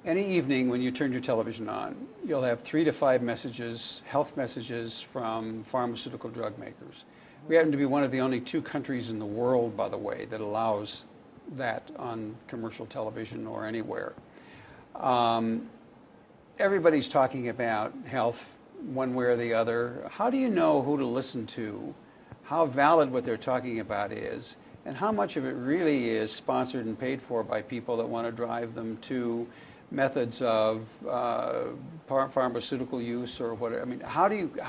Any evening when you turn your television on, you'll have 3 to 5 messages, health messages from pharmaceutical drug makers. We happen to be one of the only 2 countries in the world, by the way, that allows that on commercial television or anywhere. Everybody's talking about health one way or the other. How do you know who to listen to, how valid what they're talking about is, and how much of it really is sponsored and paid for by people that want to drive them to methods of pharmaceutical use or whatever? I mean, how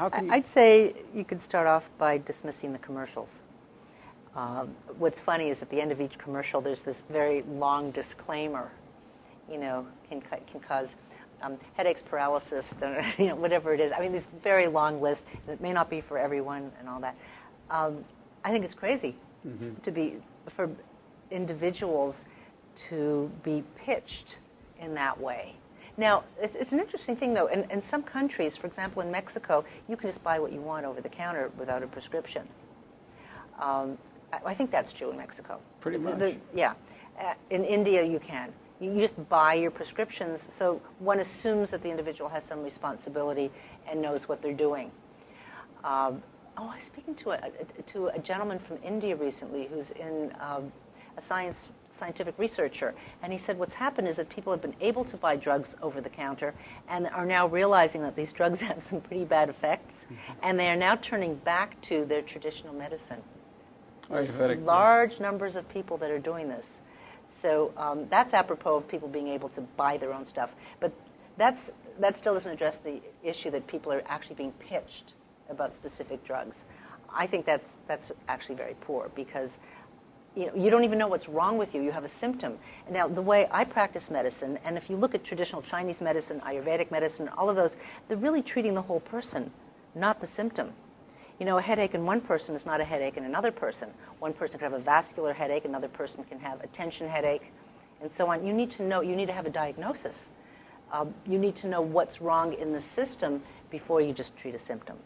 can you... I'd say you could start off by dismissing the commercials. What's funny is at the end of each commercial, there's this very long disclaimer, you know, can cause headaches, paralysis, you know, whatever it is. I mean, this very long list that may not be for everyone and all that. I think it's crazy for individuals to be pitched in that way. Now, it's an interesting thing, though. In some countries, for example, in Mexico, you can just buy what you want over the counter without a prescription. I think that's true in Mexico. Pretty much. Yeah. In India, you can. You just buy your prescriptions, so one assumes that the individual has some responsibility and knows what they're doing. I was speaking to a gentleman from India recently who's in a scientific researcher, and he said what's happened is that people have been able to buy drugs over the counter and are now realizing that these drugs have some pretty bad effects, and they are now turning back to their traditional medicine. Ayurvedic, Large numbers of people that are doing this. So that's apropos of people being able to buy their own stuff. But that still doesn't address the issue that people are actually being pitched about specific drugs. I think that's actually very poor because you don't even know what's wrong with you. You have a symptom. Now, the way I practice medicine, and if you look at traditional Chinese medicine, Ayurvedic medicine, all of those, they're really treating the whole person, not the symptom. You know, a headache in one person is not a headache in another person. One person can have a vascular headache, another person can have a tension headache, and so on. You need to know, you need to have a diagnosis. You need to know what's wrong in the system before you just treat a symptom.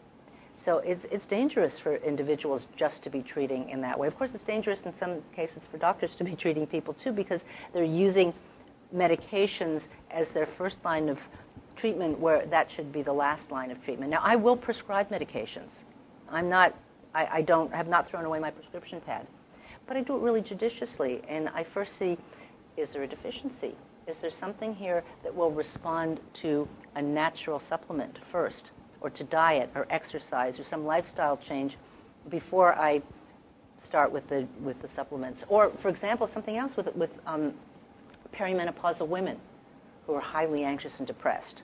So it's dangerous for individuals just to be treating in that way. Of course, it's dangerous in some cases for doctors to be treating people too, because they're using medications as their first line of treatment where that should be the last line of treatment. Now, I will prescribe medications. I have not thrown away my prescription pad, but I do it really judiciously, and I first see, is there a deficiency? Is there something here that will respond to a natural supplement first, or to diet or exercise or some lifestyle change before I start with the supplements? Or, for example, something else with perimenopausal women who are highly anxious and depressed.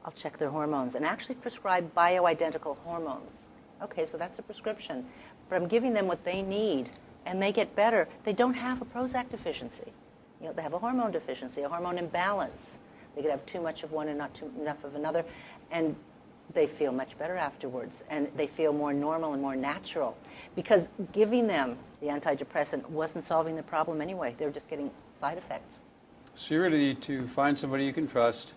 I'll check their hormones and actually prescribe bioidentical hormones. Okay, so that's a prescription, but I'm giving them what they need, and they get better. They don't have a Prozac deficiency. You know, they have a hormone deficiency, a hormone imbalance. They could have too much of one and not enough of another, and they feel much better afterwards, and they feel more normal and more natural, because giving them the antidepressant wasn't solving the problem anyway. They were just getting side effects. So you really need to find somebody you can trust,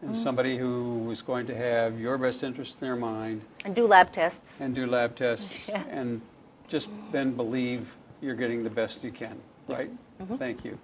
and somebody who is going to have your best interest in their mind. And do lab tests. And do lab tests, Yeah. and just then believe you're getting the best you can, right? Thank you.